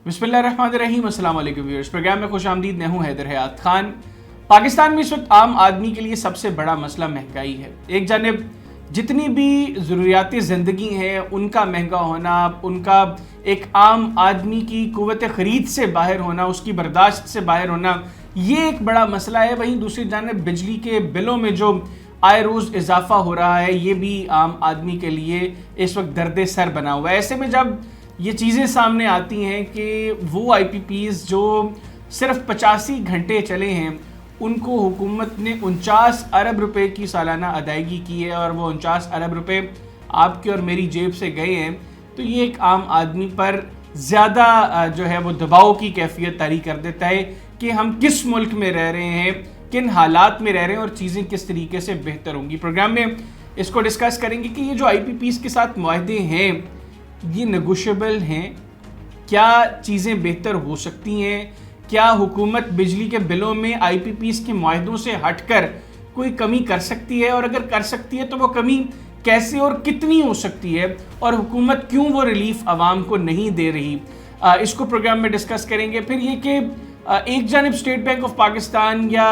बिस्मिल्लाहिर्रहमानिर्रहीम, अस्सलाम वालेकुम व्यूअर्स। प्रोग्राम में खुश आमदीद। मैं हूं हैदर हयात खान। पाकिस्तान में इस वक्त आम आदमी के लिए सबसे बड़ा मसला महंगाई है। एक जानिब जितनी भी ज़रूरियात ज़िंदगी हैं उनका महंगा होना, उनका एक आम आदमी की क़ुव्वत ख़रीद से बाहर होना, उसकी बर्दाश्त से बाहर होना, ये एक बड़ा मसला है। वहीं दूसरी जानिब बिजली के बिलों में जो आए रोज़ इजाफा हो रहा है, ये भी आम आदमी के लिए इस वक्त दर्द सर बना हुआ है। ऐसे में जब ये चीज़ें सामने आती हैं कि वो IPPs जो सिर्फ 85 घंटे चले हैं, उनको हुकूमत ने 49 अरब रुपए की सालाना अदायगी की है और वो 49 अरब रुपए आपकी और मेरी जेब से गए हैं, तो ये एक आम आदमी पर ज़्यादा जो है वो दबाव की कैफियत तारी कर देता है कि हम किस मुल्क में रह रहे हैं, किन हालात में रह रहे हैं और चीज़ें किस तरीके से बेहतर होंगी। प्रोग्राम में इसको डिस्कस करेंगे कि ये जो IPPs के साथ मुआहदे हैं, ये नेगोशिएबल हैं, क्या चीज़ें बेहतर हो सकती हैं, क्या हुकूमत बिजली के बिलों में IPPs के मुआहदों से हटकर कोई कमी कर सकती है, और अगर कर सकती है तो वो कमी कैसे और कितनी हो सकती है, और हुकूमत क्यों वो रिलीफ आवाम को नहीं दे रही, इसको प्रोग्राम में डिस्कस करेंगे। फिर ये कि एक जानिब स्टेट बैंक ऑफ पाकिस्तान या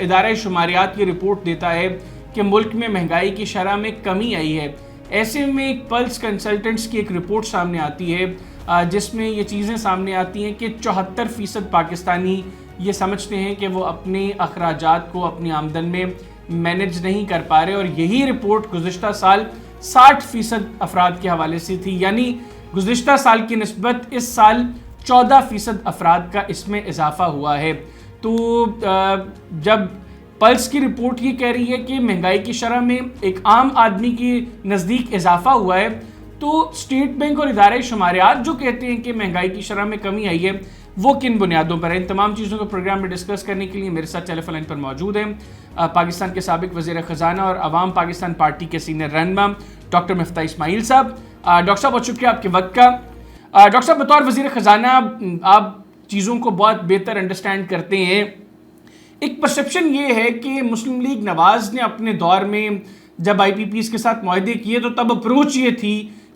इदारा शुमारियात की रिपोर्ट देता है कि मुल्क में महंगाई की शरह में कमी आई है। ऐसे में एक पल्स कंसल्टेंट्स की एक रिपोर्ट सामने आती है जिसमें ये चीज़ें सामने आती हैं कि 74% पाकिस्तानी ये समझते हैं कि वो अपने अखराजात को अपनी आमदन में मैनेज नहीं कर पा रहे, और यही रिपोर्ट गुज़िश्ता साल 60% अफराद के हवाले से थी। यानी गुज़िश्ता साल की निस्बत इस साल 14% अफराद का इसमें इजाफा हुआ है। तो जब पल्स की रिपोर्ट ये कह रही है कि महंगाई की शरह में एक आम आदमी के नज़दीक इजाफा हुआ है, तो स्टेट बैंक और इदारे शुमारियात जो कहते हैं कि महंगाई की शरह में कमी आई है, वो किन बुनियादों पर है। इन तमाम चीज़ों को प्रोग्राम में डिस्कस करने के लिए मेरे साथ टेलीफोन लाइन पर मौजूद हैं पाकिस्तान के साबिक वज़ीर ख़जाना और अवाम पाकिस्तान पार्टी के सीनियर रहनुमा डॉक्टर मिफ्ता इस्माइल साहब। डॉक्टर साहब, बहुत शुक्रिया आपके वक्त का। डॉक्टर साहब, बतौर वज़ीर ख़जाना आप चीज़ों को बहुत बेहतर अंडरस्टैंड करते हैं। एक परसेप्शन ये है कि मुस्लिम लीग नवाज़ ने अपने दौर में जब IPPs के साथ मुआहदे किए तो तब अप्रोच ये थी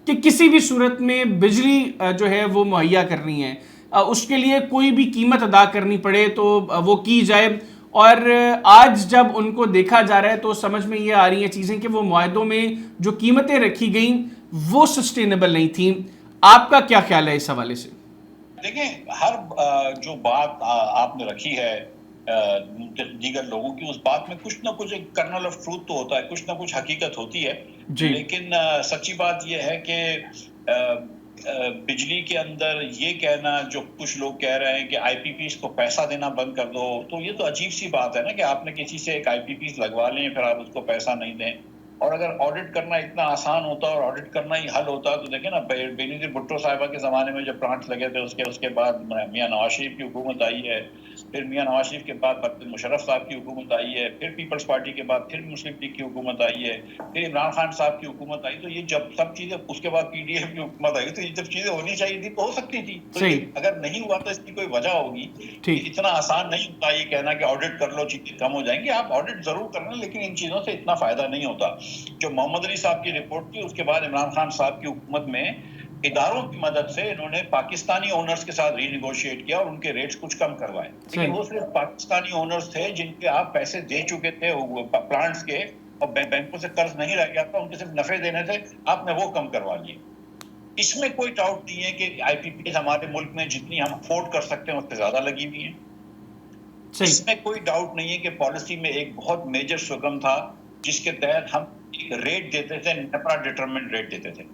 कि किसी भी सूरत में बिजली जो है वो मुहैया करनी है, उसके लिए कोई भी कीमत अदा करनी पड़े तो वो की जाए। और आज जब उनको देखा जा रहा है तो समझ में ये आ रही हैं चीज़ें कि वो मुआहदों में जो कीमतें रखी गई वो सस्टेनेबल नहीं थी। आपका क्या ख्याल है इस हवाले से? देखें, हर जो बात आपने रखी है दीगर लोगों की, उस बात में कुछ ना कुछ एक कर्नल ऑफ ट्रूथ तो होता है, कुछ ना कुछ हकीकत होती है जी। लेकिन सच्ची बात यह है कि बिजली के अंदर ये कहना, जो कुछ लोग कह रहे हैं कि IPPs को पैसा देना बंद कर दो, तो ये तो अजीब सी बात है ना कि आपने किसी से एक IPPs लगवा लें, फिर आप उसको पैसा नहीं दें। और अगर ऑडिट करना इतना आसान होता और ऑडिट करना ही हल होता तो देखें ना, बेनज़ीर भुट्टो साहिबा के ज़माने में जब प्लांट्स लगे थे, उसके बाद मियां नवाज शरीफ की हुकूमत आई है, फिर मियां नवाज शरीफ के बाद परवेज़ मुशर्रफ साहब की हुकूमत आई है, फिर पीपल्स पार्टी के बाद फिर मुस्लिम लीग की हुकूमत आई है, फिर इमरान खान साहब की हुकूमत आई। तो ये जब सब चीज़ें, उसके बाद PDM की हुकूमत आई, तो ये जब चीज़ें होनी चाहिए थी तो हो सकती थी। तो अगर नहीं हुआ तो इसकी कोई वजह होगी। इतना आसान नहीं होता ये कहना कि ऑडिट कर लो चीज़ें कम हो जाएंगी। आप ऑडिट जरूर करना, लेकिन इन चीज़ों से इतना फायदा नहीं होता। जो मोहम्मद अली साहब की रिपोर्ट थी, उसके बाद इमरान खान साहब की हुकूमत में इदारों की मदद से इन्होंने पाकिस्तानी ओनर्स के साथ रीनिगोशिएट किया और उनके रेट्स कुछ कम करवाए। लेकिन वो सिर्फ पाकिस्तानी ओनर्स थे जिनके आप पैसे दे चुके थे प्लांट्स के, और बैंकों से कर्ज नहीं रह गया था, उनके सिर्फ नफे देने थे, आपने वो कम करवा लिए। इसमें कोई डाउट नहीं है कि IPPs हमारे मुल्क में जितनी हम अफोर्ड कर सकते हैं उससे ज्यादा लगी हुई है। इसमें कोई डाउट नहीं है कि पॉलिसी में एक बहुत मेजर सुगम था जिसके तहत हम एक रेट देते थे, नेपरा डिटरमिन्ड रेट देते थे।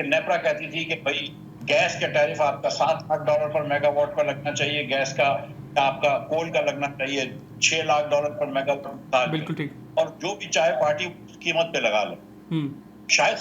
नेपरा कहती थी कि भाई गैस का टैरिफ आपका $7 लाख पर मेगावाट पर लगना चाहिए, गैस का आपका कोल का लगना चाहिए $6 लाख पर मेगावाट। बिल्कुल ठीक। और जो भी चाहे पार्टी कीमत पे लगा लो। शायद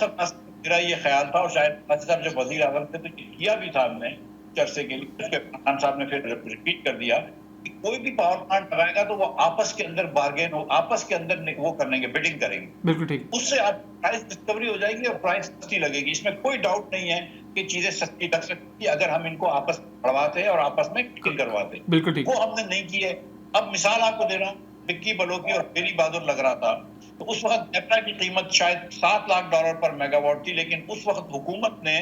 मेरा ये ख्याल था, और शायद साहब जब वजीर आजम थे तो किया भी था हमने चर्चे के लिए, खान साहब ने फिर रिपीट कर दिया कि कोई भी पावर प्लांट लगाएगा तो वो आपस के अंदर बार्गेन हो, आपस के अंदर वो करेंगे, बिडिंग करेंगे। बिल्कुल ठीक। उससे आप प्राइस डिस्कवरी हो जाएगी और प्राइस सस्ती लगेगी। इसमें कोई डाउट नहीं है कि चीजें सस्ती लग सकती है अगर हम इनको आपस में बढ़वाते हैं और आपस में किल करवाते। बिल्कुल ठीक। वो हमने नहीं किए। अब मिसाल आपको दे रहा हूँ, विक्की बलोकी और बेरी बहादुर लग रहा था, तो उस वक्त नेपरा की कीमत शायद $7 लाख पर मेगावाट थी, लेकिन उस वक्त हुकूमत ने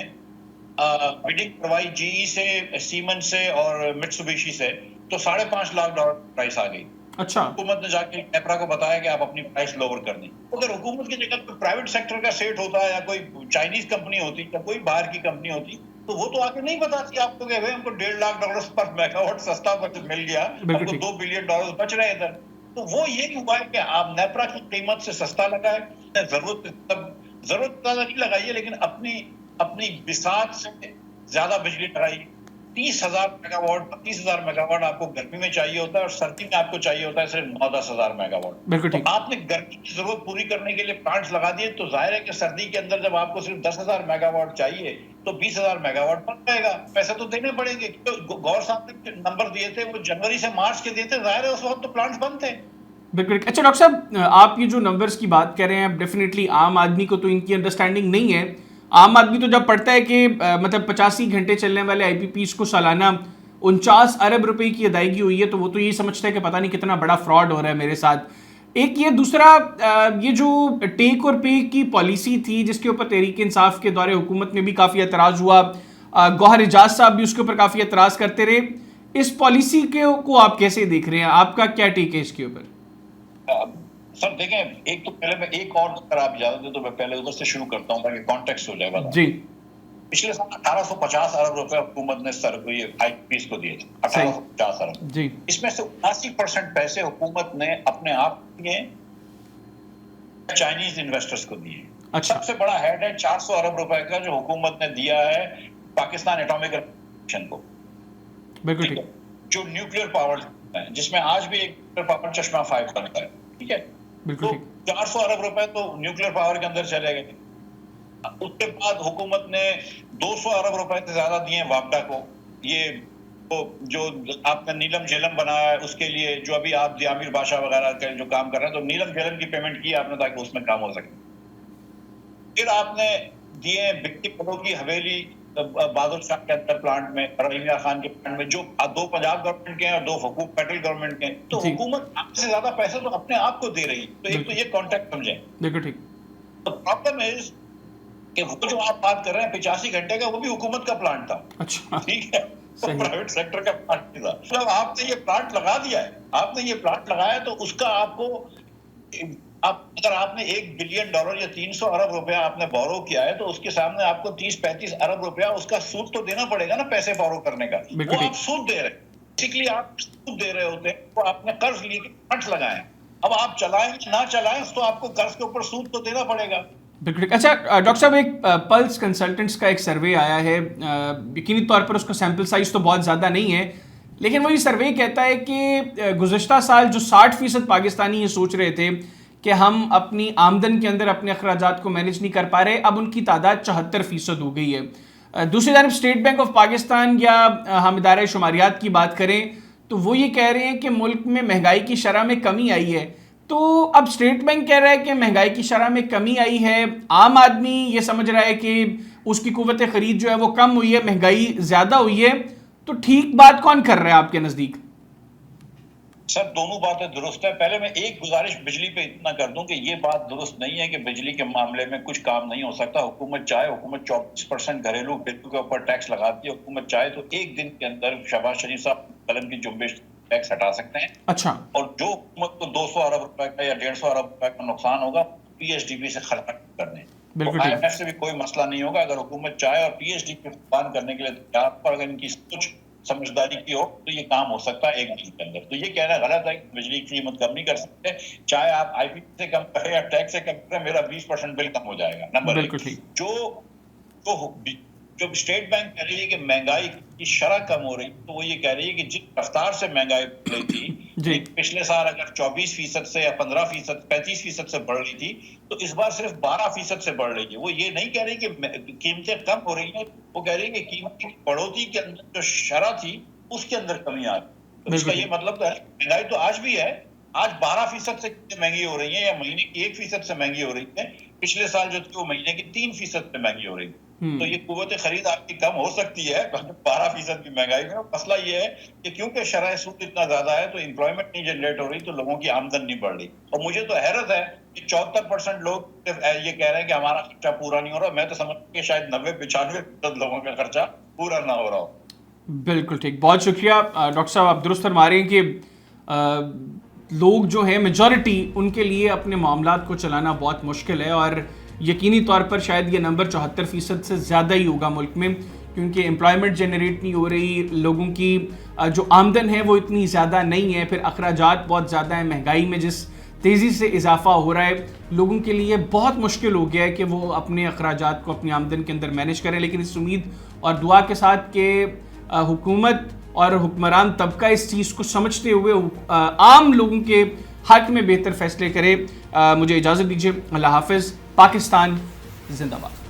बिडिंग करवाई जीई से, सीमेंस से और मित्सुबिशी से, तो $5.5 लाख प्राइस आ गई। अच्छा। हुकूमत ने जाके नेपरा को बताया कि आप अपनी प्राइस लोअर कर दें। अगर हुकूमत की जगह कोई प्राइवेट सेक्टर का सेट होता है या कोई चाइनीज कंपनी होती या कोई बाहर की कंपनी होती, तो वो तो आके नहीं बताती आपको कि भाई हमको $1.5 लाख पर मेगावाट सस्ता मिल गया, हमको $2 बिलियन बच रहे हैं इधर। तो वो ये हुआ है कि आप नेपरा की कीमत से सस्ता लगाए, जरूरत ज्यादा नहीं लगाइए, लेकिन अपनी अपनी बिसात से ज्यादा बिजली लगाइए। 30,000 मेगावाट आपको गर्मी में चाहिए होता है और सर्दी में आपको चाहिए होता है सिर्फ 9-10 हजार मेगावाट। बिल्कुल तो ठीक। आपने गर्मी की जरूरत पूरी करने के लिए प्लांट्स लगा दिए, तो जाहिर है कि सर्दी के अंदर जब आपको सिर्फ 10,000 मेगावाट चाहिए तो 20,000 मेगावाट बन जाएगा। पैसे तो देने पड़ेंगे। तो गौर साहब ने नंबर दिए थे वो जनवरी से मार्च के दिए थे, जाहिर है उस वक्त तो प्लांट्स बंद थे। बिल्कुल। अच्छा डॉक्टर साहब, आप ये जो नंबर्स की बात कर रहे हैं, डेफिनेटली आम आदमी को तो इनकी अंडरस्टैंडिंग नहीं है। आम आदमी तो जब पढ़ता है कि मतलब 85 घंटे चलने वाले आईपीपीस को सालाना 49 अरब रुपए की अदायगी हुई है, तो वो तो ये समझता है कि पता नहीं कितना बड़ा फ्रॉड हो रहा है मेरे साथ। एक ये दूसरा, ये जो टेक और पे की पॉलिसी थी जिसके ऊपर तहरीक इंसाफ के दौरे हुकूमत में भी काफ़ी एतराज़ हुआ, गौहर एजाज साहब भी उसके ऊपर काफ़ी एतराज़ करते रहे। इस पॉलिसी को आप कैसे देख रहे हैं? आपका क्या टेक है इसके ऊपर? सर देखें, एक तो पहले मैं एक और, अगर आप इजाजत दें तो मैं पहले उधर से शुरू करता हूँ ताकि कॉन्टेक्स्ट हो जाएगा जी। पिछले साल 1850 अरब रुपए हुकूमत ने आईपीपीस को दिए थे, 1850 अरब जी। इसमें से 79% पैसे हुकूमत ने अपने आप दिए, चाइनीज इन्वेस्टर्स को दिए। अच्छा। सबसे बड़ा हेड है 400 अरब रुपए का जो हुकूमत ने दिया है पाकिस्तान एटॉमिक कॉर्पोरेशन को। बिल्कुल ठीक। जो न्यूक्लियर पावर है, जिसमें आज भी एक न्यूक्लियर पावर चश्मा 5 बनता है, ठीक है। बिल्कुल तो ठीक। 400 अरब रुपए तो न्यूक्लियर पावर के अंदर चले गए। उसके बाद हुकूमत ने 200 अरब रुपए से ज्यादा दिए वापडा को। ये तो जो आपने नीलम झेलम बनाया है उसके लिए, जो अभी आप आमिर बादशाह वगैरह के जो काम कर रहे हैं, तो नीलम झेलम की पेमेंट की आपने ताकि उसमें काम हो सके। फिर आपने दिए बिक्की पलो की हवेली बहादुर शाह के अंदर प्लांट में, रहीम यार खान के प्लांट में, जो 2 पंजाब गवर्नमेंट के हैं और 2 फेडरल गवर्नमेंट के हैं। तो हुकूमत आपसे ज्यादा पैसे तो अपने आप को दे रही है। तो एक तो ये कॉन्टेक्ट समझें। बिल्कुल ठीक। तो प्रॉब्लम इज कि वो जो आप बात कर रहे हैं 85 घंटे का, वो भी हुकूमत का प्लांट था। अच्छा। ठीक है, तो प्राइवेट सेक्टर का प्लांट नहीं था। मतलब आपने ये प्लांट लगा दिया है, आपने ये प्लांट लगाया, तो उसका आपको अगर आपने $1 बिलियन या 300 अरब रुपया आपने बोरो किया है, तो उसके सामने आपको 30-35 अरब रुपया उसका सूद तो देना पड़ेगा ना, पैसे बोरो करने का। वो आप सूद दे रहे हैं, बेसिकली आप सूद दे रहे होते हैं। तो आपने कर्ज लेके प्लांट लगाए, अब आप चलाएं ना चलाएं तो आपको कर्ज के ऊपर सूद तो देना पड़ेगा। बिल्कुल। अच्छा डॉक्टर साहब, एक पल्स कंसल्टेंट्स का एक सर्वे आया है, यकीनी तौर पर उसका सैंपल साइज तो बहुत ज़्यादा नहीं है, लेकिन वही सर्वे कहता है कि गुज़श्ता साल जो 60% पाकिस्तानी ये सोच रहे थे कि हम अपनी आमदन के अंदर अपने अखराजात को मैनेज नहीं कर पा रहे, अब उनकी तादाद 74% हो गई है। दूसरी जानब स्टेट बैंक ऑफ पाकिस्तान या हम इदारा शुमारियात की बात करें तो वो ये कह रहे हैं कि मुल्क में महंगाई की शरह में कमी आई है। तो अब स्टेट बैंक कह रहा है कि महंगाई की शरह में कमी आई है, आम आदमी ये समझ रहा है कि उसकी कुव्वत खरीद जो है वो कम हुई है, महंगाई ज़्यादा हुई है। तो ठीक बात कौन कर रहा है आपके नज़दीक? सर दोनों बातें दुरुस्त है। पहले मैं एक गुजारिश बिजली पे इतना कर दूं कि ये बात दुरुस्त नहीं है कि बिजली के मामले में कुछ काम नहीं हो सकता। हुकूमत चाहे, हुकूमत 24% घरेलू बिल के ऊपर टैक्स लगाती है। हुकूमत चाहे तो एक दिन के अंदर शहबाज शरीफ साहब कलम की जुम्बिश टैक्स हटा सकते हैं। अच्छा। और जो हुकूमत को 200 अरब रुपए का या 150 अरब रुपए का नुकसान होगा, पीएचडीपी से खर्च करने, तो IMF से भी कोई मसला नहीं होगा। अगर हुकूमत चाहे और पीएचडीपी भुगतान करने के लिए तैयार, पर अगर इनकी कुछ समझदारी की हो तो ये काम हो सकता है एक दिन के अंदर। तो ये कहना गलत है कि बिजली की कीमत कम नहीं कर सकते। चाहे आप आईपीपी से कम करें या टैक्स से कम करें, मेरा 20% बिल कम हो जाएगा। नंबर एक, जो स्टेट बैंक कह रही है कि महंगाई की शरह कम हो रही, तो वो ये कह रही है कि जिस रफ्तार से महंगाई बढ़ रही थी पिछले साल, अगर 24% से या 15%, 35% से बढ़ रही थी, तो इस बार सिर्फ 12% से बढ़ रही है। वो ये नहीं कह रही कि कीमतें कम हो रही है, वो कह रही है कि कीमत की बढ़ोतरी के अंदर जो शरह थी उसके अंदर कमी आ रही। तो इसका ये मतलब है महंगाई तो आज भी है, आज 12% से महंगी हो रही है या महीने की 1% से महंगी हो रही है। पिछले साल जो थी वो महीने की 3% से महंगी हो रही है। तो ये कुव्वत खरीद आपकी कम हो सकती है 12% की महंगाई में। मसला ये है कि क्योंकि शरह सूद इतना ज्यादा है तो एम्प्लॉयमेंट नहीं जनरेट हो रही, तो लोगों की आमदन नहीं बढ़ रही। और मुझे तो हैरत है कि 74% लोग ये कह रहे हैं कि हमारा खर्चा पूरा नहीं हो रहा। मैं तो समझता कि शायद 90-95% लोगों का खर्चा पूरा ना हो रहा हो। बिल्कुल ठीक, बहुत शुक्रिया डॉक्टर साहब। आप दुरुस्त फरमा रहे हैं कि लोग जो है मेजॉरिटी, उनके लिए अपने मामलात को चलाना बहुत मुश्किल है, और यकीनी तौर पर शायद ये नंबर 74% से ज़्यादा ही होगा मुल्क में, क्योंकि एम्प्लॉयमेंट जनरेट नहीं हो रही, लोगों की जो आमदन है वो इतनी ज़्यादा नहीं है, फिर अखराजात बहुत ज़्यादा है, महंगाई में जिस तेज़ी से इजाफा हो रहा है, लोगों के लिए बहुत मुश्किल हो गया है कि वो अपने अखराजात को अपनी आमदन के अंदर मैनेज करें। लेकिन इस उम्मीद और दुआ के साथ कि हुकूमत और हुक्मरान तबका इस चीज़ को समझते हुए आम लोगों के हक में बेहतर फैसले करे। मुझे इजाज़त दीजिए। अल्लाह हाफ़िज़। पाकिस्तान जिंदाबाद।